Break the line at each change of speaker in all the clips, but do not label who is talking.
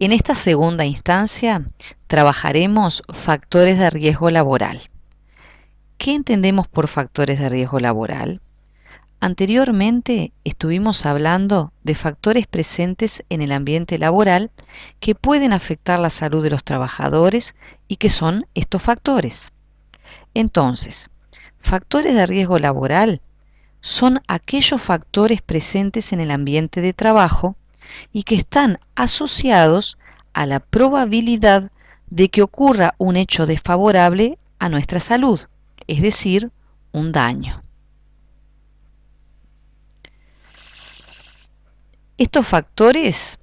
En esta segunda instancia trabajaremos factores de riesgo laboral. ¿Qué entendemos por factores de riesgo laboral? Anteriormente estuvimos hablando de factores presentes en el ambiente laboral que pueden afectar la salud de los trabajadores y qué son estos factores. Entonces, factores de riesgo laboral son aquellos factores presentes en el ambiente de trabajo y que están asociados a la probabilidad de que ocurra un hecho desfavorable a nuestra salud, es decir, un daño. Estos factores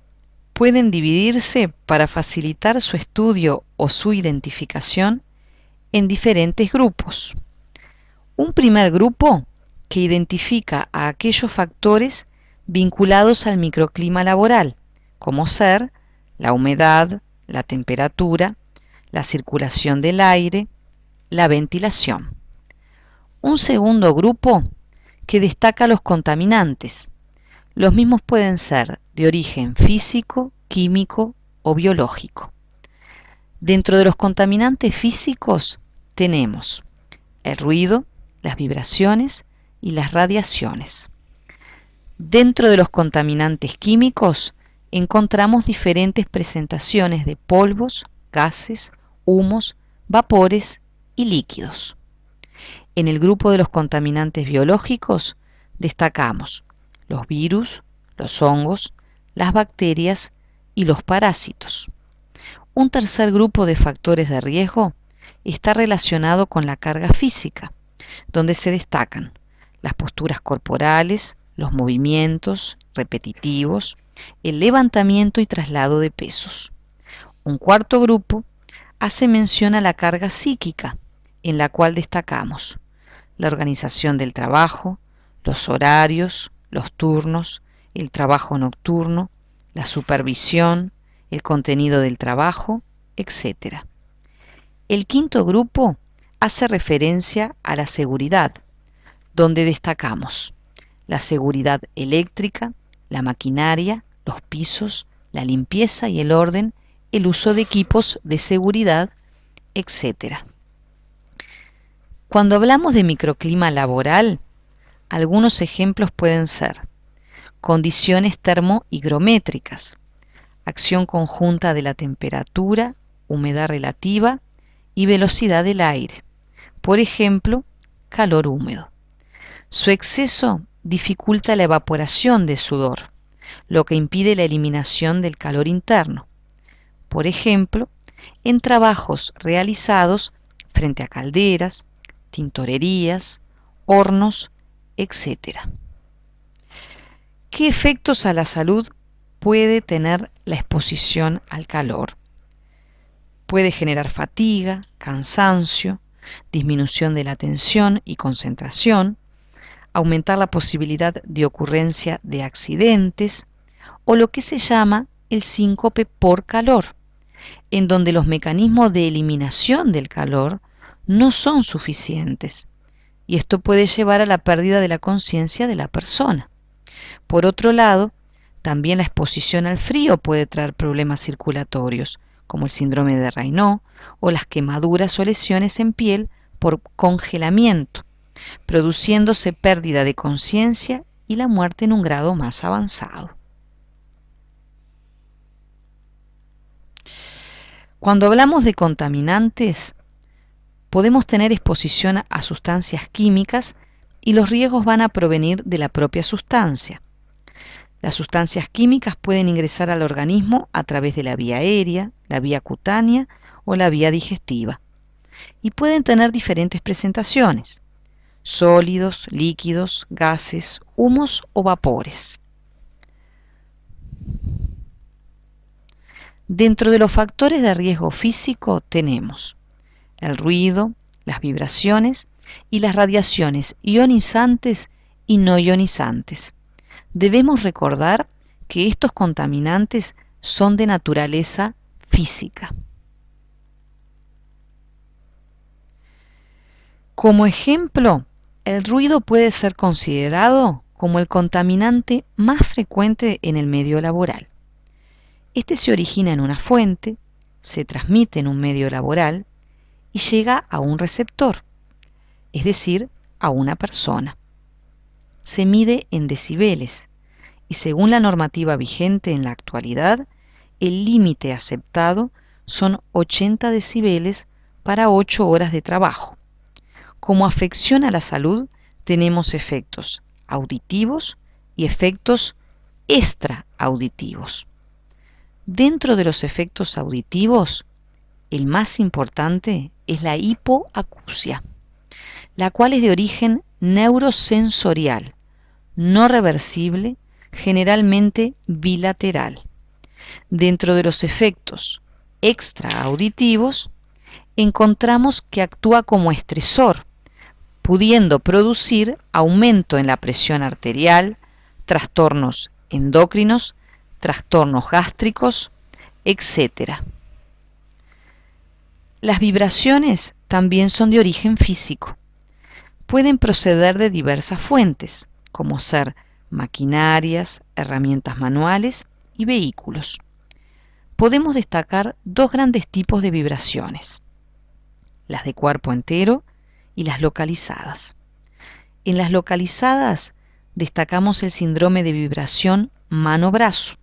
pueden dividirse para facilitar su estudio o su identificación en diferentes grupos. Un primer grupo que identifica a aquellos factores vinculados al microclima laboral, como ser la humedad, la temperatura, la circulación del aire, la ventilación. Un segundo grupo que destaca los contaminantes. Los mismos pueden ser de origen físico, químico o biológico. Dentro de los contaminantes físicos tenemos el ruido, las vibraciones y las radiaciones. Dentro de los contaminantes químicos encontramos diferentes presentaciones de polvos, gases, humos, vapores y líquidos. En el grupo de los contaminantes biológicos destacamos los virus, los hongos, las bacterias y los parásitos. Un tercer grupo de factores de riesgo está relacionado con la carga física, donde se destacan las posturas corporales, los movimientos repetitivos, el levantamiento y traslado de pesos. Un cuarto grupo hace mención a la carga psíquica, en la cual destacamos la organización del trabajo, los horarios, los turnos, el trabajo nocturno, la supervisión, el contenido del trabajo, etc. El quinto grupo hace referencia a la seguridad, donde destacamos la seguridad eléctrica, la maquinaria, los pisos, la limpieza y el orden, el uso de equipos de seguridad, etc. Cuando hablamos de microclima laboral, algunos ejemplos pueden ser condiciones termohigrométricas, acción conjunta de la temperatura, humedad relativa y velocidad del aire. Por ejemplo, calor húmedo. Su exceso dificulta la evaporación de sudor, lo que impide la eliminación del calor interno. Por ejemplo, en trabajos realizados frente a calderas, tintorerías, hornos, etc. ¿Qué efectos a la salud puede tener la exposición al calor? Puede generar fatiga, cansancio, disminución de la atención y concentración, aumentar la posibilidad de ocurrencia de accidentes o lo que se llama el síncope por calor, en donde los mecanismos de eliminación del calor no son suficientes y esto puede llevar a la pérdida de la conciencia de la persona. Por otro lado, también la exposición al frío puede traer problemas circulatorios, como el síndrome de Raynaud o las quemaduras o lesiones en piel por congelamiento, produciéndose pérdida de conciencia y la muerte en un grado más avanzado. Cuando hablamos de contaminantes, podemos tener exposición a sustancias químicas y los riesgos van a provenir de la propia sustancia. Las sustancias químicas pueden ingresar al organismo a través de la vía aérea, la vía cutánea o la vía digestiva y pueden tener diferentes presentaciones: sólidos, líquidos, gases, humos o vapores. Dentro de los factores de riesgo físico tenemos el ruido, las vibraciones y las radiaciones ionizantes y no ionizantes. Debemos recordar que estos contaminantes son de naturaleza física. Como ejemplo, el ruido puede ser considerado como el contaminante más frecuente en el medio laboral. Este se origina en una fuente, se transmite en un medio laboral y llega a un receptor, es decir, a una persona. Se mide en decibeles y según la normativa vigente en la actualidad, el límite aceptado son 80 decibeles para 8 horas de trabajo. Como afección a la salud, tenemos efectos auditivos y efectos extraauditivos. Dentro de los efectos auditivos, el más importante es la hipoacusia, la cual es de origen neurosensorial, no reversible, generalmente bilateral. Dentro de los efectos extraauditivos, encontramos que actúa como estresor, pudiendo producir aumento en la presión arterial, trastornos endocrinos, trastornos gástricos, etc. Las vibraciones también son de origen físico. Pueden proceder de diversas fuentes, como ser maquinarias, herramientas manuales y vehículos. Podemos destacar dos grandes tipos de vibraciones: las de cuerpo entero y las localizadas. En las localizadas destacamos el síndrome de vibración mano-brazo,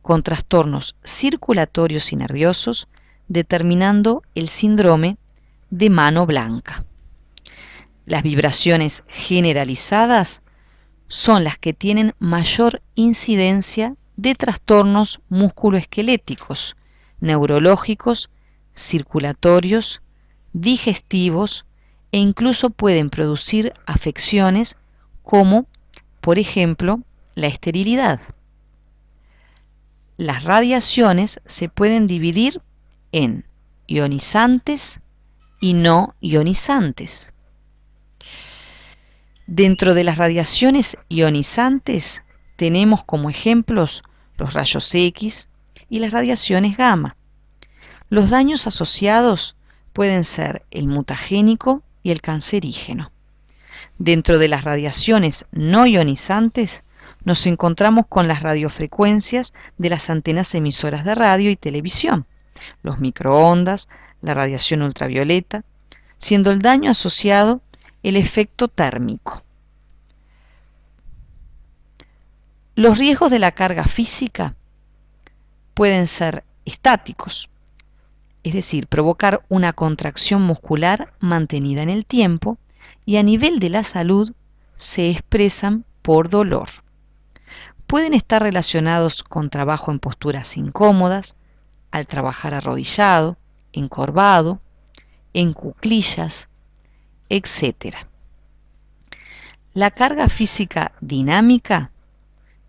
con trastornos circulatorios y nerviosos, determinando el síndrome de mano blanca. Las vibraciones generalizadas son las que tienen mayor incidencia de trastornos musculoesqueléticos, neurológicos, circulatorios, digestivos e incluso pueden producir afecciones como, por ejemplo, la esterilidad. Las radiaciones se pueden dividir en ionizantes y no ionizantes. Dentro de las radiaciones ionizantes tenemos como ejemplos los rayos X y las radiaciones gamma. Los daños asociados pueden ser el mutagénico y el cancerígeno. Dentro de las radiaciones no ionizantes nos encontramos con las radiofrecuencias de las antenas emisoras de radio y televisión, los microondas, la radiación ultravioleta, siendo el daño asociado el efecto térmico. Los riesgos de la carga física pueden ser estáticos, es decir, provocar una contracción muscular mantenida en el tiempo, y a nivel de la salud se expresan por dolor. Pueden estar relacionados con trabajo en posturas incómodas, al trabajar arrodillado, encorvado, en cuclillas, etc. La carga física dinámica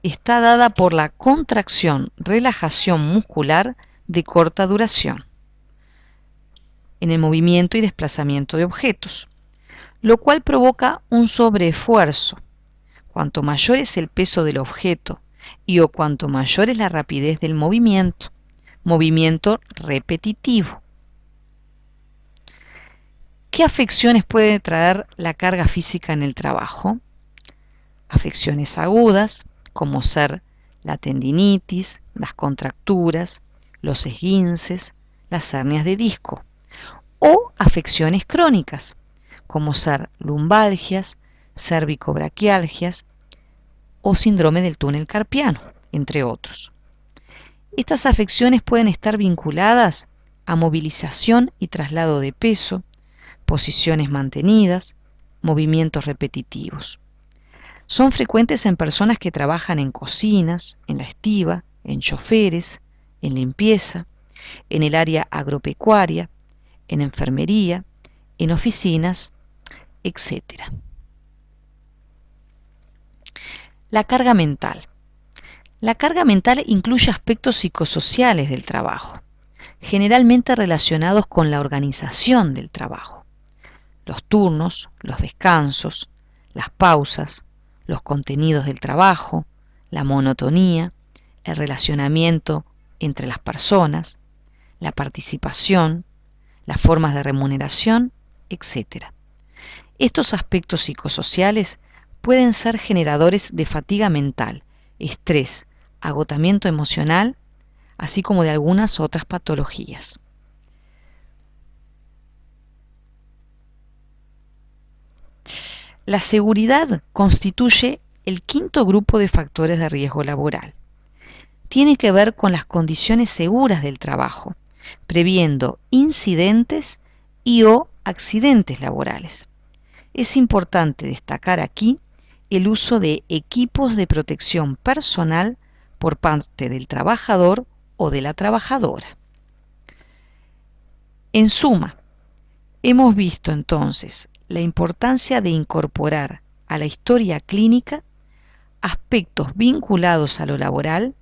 está dada por la contracción-relajación muscular de corta duración en el movimiento y desplazamiento de objetos, lo cual provoca un sobreesfuerzo. Cuanto mayor es el peso del objeto o cuanto mayor es la rapidez del movimiento repetitivo. ¿Qué afecciones puede traer la carga física en el trabajo? Afecciones agudas, como ser la tendinitis, las contracturas, los esguinces, las hernias de disco, o afecciones crónicas, como ser lumbalgias, cervicobraquialgias o síndrome del túnel carpiano, entre otros. Estas afecciones pueden estar vinculadas a movilización y traslado de peso, posiciones mantenidas, movimientos repetitivos. Son frecuentes en personas que trabajan en cocinas, en la estiba, en choferes, en limpieza, en el área agropecuaria, en enfermería, en oficinas, etc. La carga mental. La carga mental incluye aspectos psicosociales del trabajo, generalmente relacionados con la organización del trabajo, los turnos, los descansos, las pausas, los contenidos del trabajo, la monotonía, el relacionamiento entre las personas, la participación, las formas de remuneración, etc. Estos aspectos psicosociales pueden ser generadores de fatiga mental, estrés, agotamiento emocional, así como de algunas otras patologías. La seguridad constituye el quinto grupo de factores de riesgo laboral. Tiene que ver con las condiciones seguras del trabajo, previendo incidentes y o accidentes laborales. Es importante destacar aquí el uso de equipos de protección personal por parte del trabajador o de la trabajadora. En suma, hemos visto entonces la importancia de incorporar a la historia clínica aspectos vinculados a lo laboral,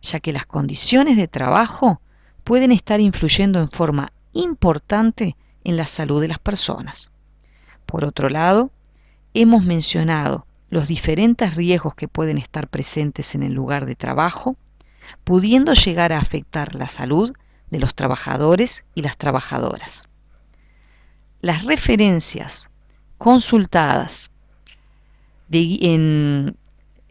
ya que las condiciones de trabajo pueden estar influyendo en forma importante en la salud de las personas. Por otro lado, hemos mencionado los diferentes riesgos que pueden estar presentes en el lugar de trabajo, pudiendo llegar a afectar la salud de los trabajadores y las trabajadoras. Las referencias consultadas en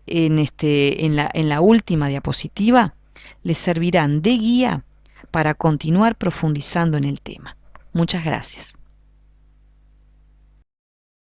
la última diapositiva les servirán de guía para continuar profundizando en el tema. Muchas gracias.